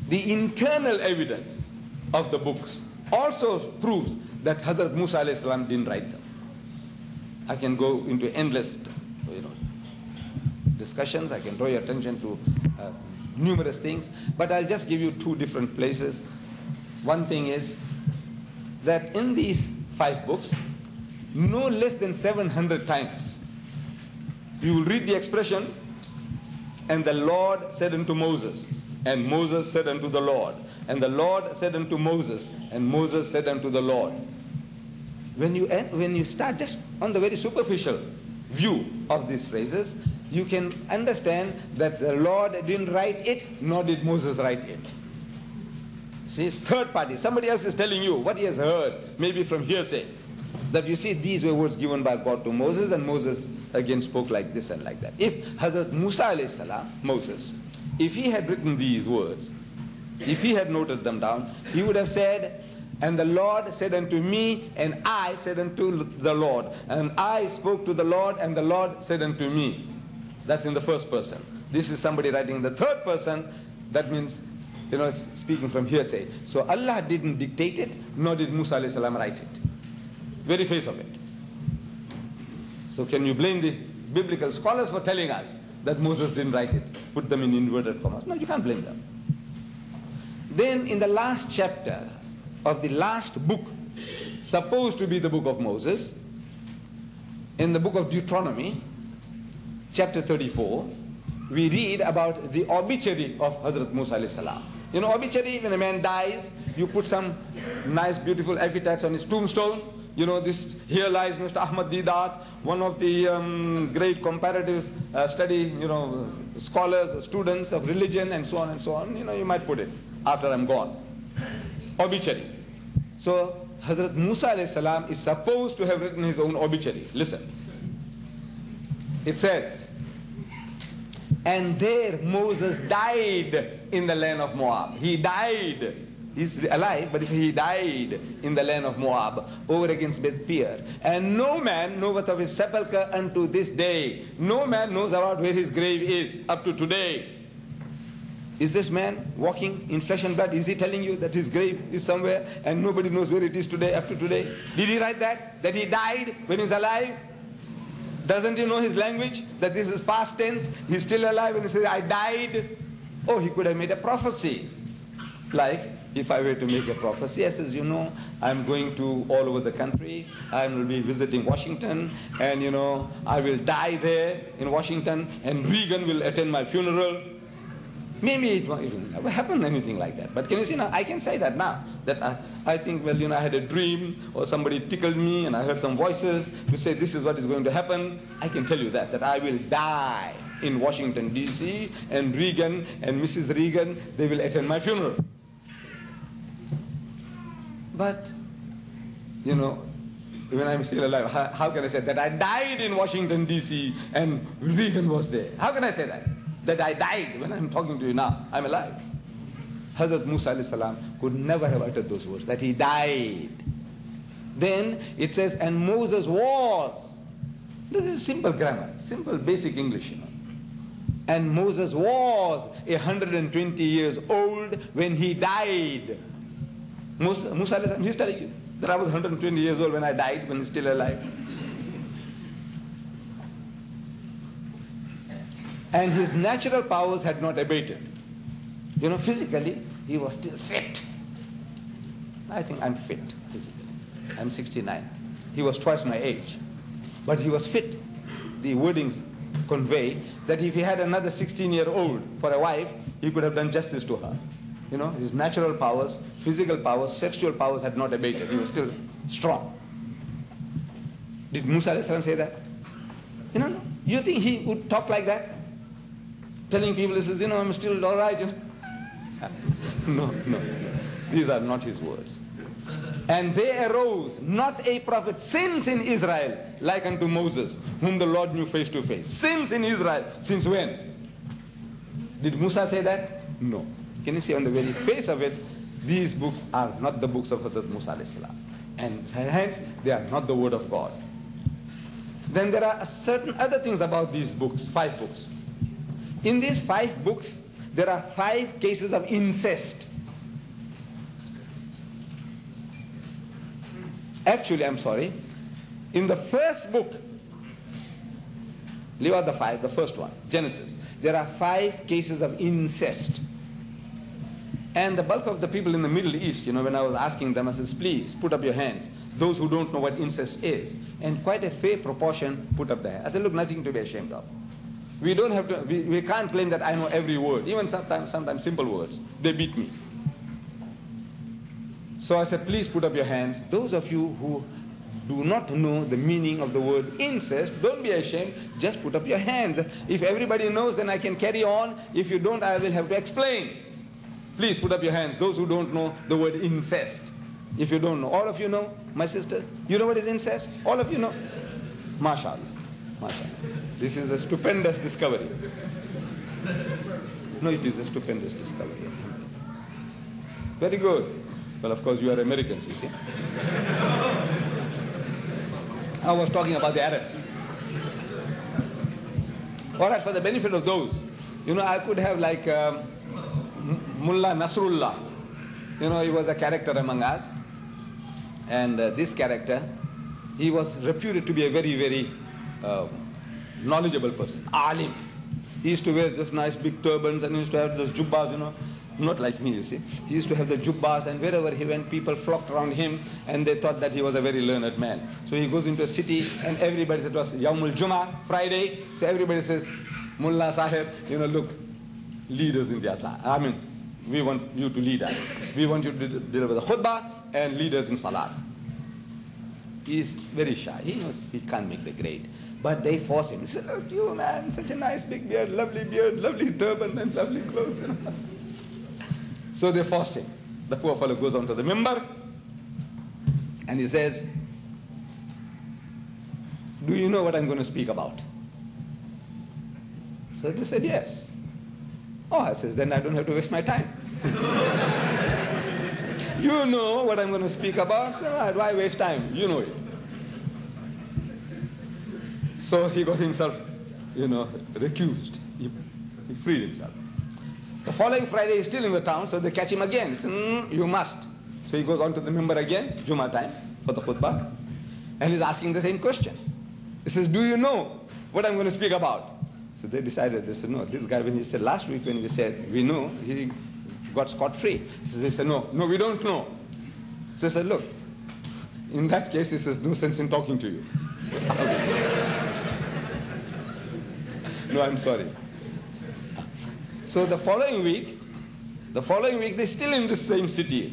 the internal evidence of the books also proves that Hazrat Musa alayhi salam didn't write them. I can go into endless discussions. I can draw your attention to numerous things, but I'll just give you two different places. One thing is that in these 5 books, no less than 700 times, you will read the expression, and the Lord said unto Moses, and Moses said unto the Lord, and the Lord said unto Moses, and Moses said unto the Lord. When you start just on the very superficial view of these phrases, you can understand that the Lord didn't write it, nor did Moses write it. See, it's third party. Somebody else is telling you what he has heard, maybe from hearsay, that you see these were words given by God to Moses, and Moses again spoke like this and like that. If Hazrat Musa alayhi salam, Moses, if he had written these words, if he had noted them down, he would have said, and the Lord said unto me, and I said unto the Lord, and I spoke to the Lord, and the Lord said unto me. That's in the first person. This is somebody writing in the third person. That means, speaking from hearsay. So Allah didn't dictate it, nor did Musa alayhi salam write it. Very face of it. So can you blame the biblical scholars for telling us that Moses didn't write it? Put them in inverted commas. No, you can't blame them. Then in the last chapter of the last book, supposed to be the book of Moses, in the book of Deuteronomy, chapter 34, we read about the obituary of Hazrat Musa alayhi salam. Obituary, when a man dies, you put some nice, beautiful epithets on his tombstone. This here lies Mr. Ahmed Deedat, one of the great comparative study, scholars, students of religion, and so on and so on. You might put it after I'm gone. Obituary. So Hazrat Musa alayhi salam is supposed to have written his own obituary. Listen. It says, and there Moses died in the land of Moab. He died. He's alive, but he died in the land of Moab over against Beth-peor. And no man knoweth of his sepulchre unto this day. No man knows about where his grave is up to today. Is this man walking in flesh and blood? Is he telling you that his grave is somewhere and nobody knows where it is today, up to today? Did he write that? That he died when he's alive? Doesn't he know his language? That this is past tense, he's still alive, and he says, I died. Oh, he could have made a prophecy. Like, if I were to make a prophecy, I says, I'm going to all over the country, I will be visiting Washington, and I will die there in Washington, and Reagan will attend my funeral. Maybe it won't even never happen, anything like that. But can you see now, I can say that now, that I think, well, I had a dream, or somebody tickled me, and I heard some voices to say this is what is going to happen. I can tell you that I will die in Washington, D.C., and Reagan and Mrs. Reagan, they will attend my funeral. But, when I'm still alive, how can I say that I died in Washington, D.C., and Reagan was there? How can I say that? That I died when I'm talking to you now. I'm alive. Hazrat Musa alayhi salam could never have uttered those words, that he died. Then it says, and Moses was. This is simple grammar, simple basic English, And Moses was 120 years old when he died. Musa alayhi salam, he's telling you that I was 120 years old when I died, when he's still alive. And his natural powers had not abated. Physically, he was still fit. I think I'm fit physically. I'm 69. He was twice my age. But he was fit. The wordings convey that if he had another 16-year-old for a wife, he could have done justice to her. His natural powers, physical powers, sexual powers had not abated. He was still strong. Did Musa alayhi salam say that? No. You think he would talk like that? Telling people, he says, I'm still all right. No. These are not his words. And there arose not a prophet since in Israel like unto Moses, whom the Lord knew face to face. Since in Israel. Since when? Did Musa say that? No. Can you see on the very face of it, these books are not the books of Hazrat Musa alayhi salam. And hence, they are not the word of God. Then there are certain other things about these books, 5 books. In these 5 books, there are 5 cases of incest. Actually, I'm sorry, in the first book, leave out the 5, the first one, Genesis, there are 5 cases of incest. And the bulk of the people in the Middle East, when I was asking them, I said, please put up your hands, those who don't know what incest is. And quite a fair proportion put up their hands. I said, look, nothing to be ashamed of. We don't have to, we can't claim that I know every word, even sometimes simple words. They beat me. So I said, please put up your hands. Those of you who do not know the meaning of the word incest, don't be ashamed, just put up your hands. If everybody knows, then I can carry on. If you don't, I will have to explain. Please put up your hands, those who don't know the word incest. If you don't know, all of you know, my sisters, you know what is incest? All of you know? MashaAllah. MashaAllah. This is a stupendous discovery. No, it is a stupendous discovery. Very good. Well, of course, you are Americans, you see. I was talking about the Arabs. All right, for the benefit of those, I could have like Mullah Nasrullah. He was a character among us. And this character, he was reputed to be a very, very knowledgeable person, alim. He used to wear those nice big turbans and he used to have those jubbas, not like me, you see. He used to have the jubbas, and wherever he went, people flocked around him and they thought that he was a very learned man. So he goes into a city and everybody said it was Yawmul Jumma, Friday. So everybody says, Mullah Sahib, look, leaders in the Azhar. I mean, we want you to lead us. We want you to deliver the khutbah and lead us in salat. He's very shy. He knows he can't make the grade. But they force him. He said, look, you man, such a nice big beard, lovely turban and lovely clothes. So they forced him. The poor fellow goes onto the mimbar and he says, do you know what I'm going to speak about? So they said, yes. Oh, I says, then I don't have to waste my time. You know what I'm going to speak about, so why waste time? You know it. So he got himself, recused. He freed himself. The following Friday, he's still in the town, so they catch him again. He says, you must. So he goes on to the mimbar again, Jummah time, for the khutbah, and he's asking the same question. He says, do you know what I'm going to speak about? So they decided, they said, no, this guy, when he said last week, when we said, we know, he got scot-free. They said, no, we don't know. So he said, look, in that case, he says, no sense in talking to you. No, I'm sorry. So the following week, they're still in the same city.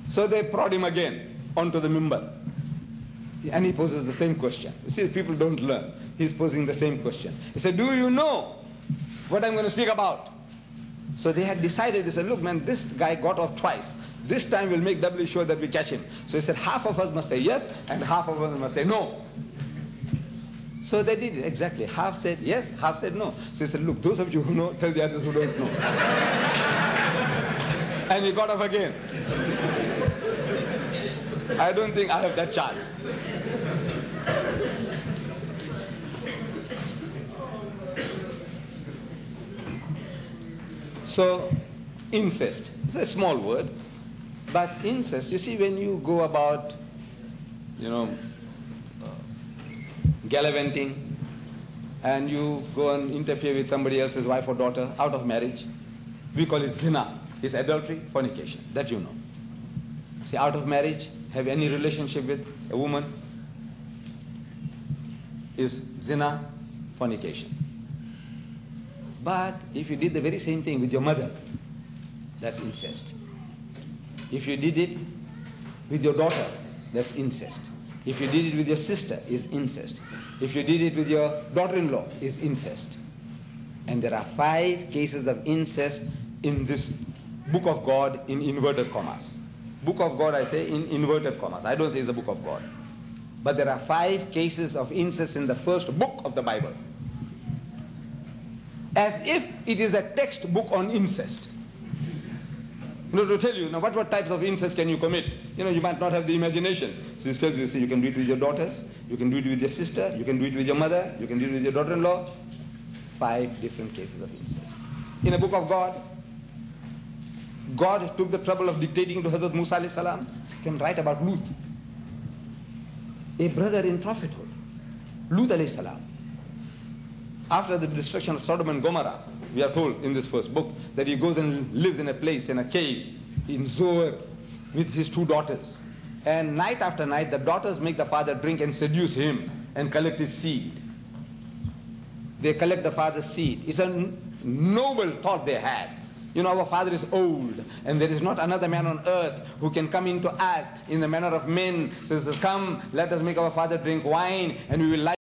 So they prod him again onto the mimbar. And he poses the same question. You see, people don't learn. He's posing the same question. He said, do you know what I'm going to speak about? So they had decided, they said, look man, this guy got off twice. This time we'll make doubly sure that we catch him. So he said, half of us must say yes, and half of us must say no. So they did it, exactly. Half said yes, half said no. So he said, look, those of you who know, tell the others who don't know. And he got off again. I don't think I have that chance. So, incest. It's a small word, but incest, you see, when you go about, gallivanting, and you go and interfere with somebody else's wife or daughter out of marriage, we call it zina. It's adultery, fornication. That you know. See, out of marriage, have any relationship with a woman is zina, fornication. But if you did the very same thing with your mother, that's incest. If you did it with your daughter, that's incest. If you did it with your sister, is incest. If you did it with your daughter-in-law, is incest. And there are 5 cases of incest in this book of God in inverted commas. Book of God, I say, in inverted commas. I don't say it's the book of God. But there are 5 cases of incest in the first book of the Bible. As if it is a textbook on incest. To tell you, what types of incest can you commit? You might not have the imagination. So it tells you, see, you can do it with your daughters, you can do it with your sister, you can do it with your mother, you can do it with your daughter-in-law. 5 different cases of incest. in a book of God. God took the trouble of dictating to Hazrat Musa alayhi salam. So he can write about Lut, a brother in prophethood. Lut alayhi salam. After the destruction of Sodom and Gomorrah, we are told in this first book that he goes and lives in a place, in a cave, in Zoar, with his 2 daughters. And night after night, the daughters make the father drink and seduce him and collect his seed. They collect the father's seed. It's a noble thought they had. You know, our father is old, and there is not another man on earth who can come into us in the manner of men. So he says, come, let us make our father drink wine, and we will light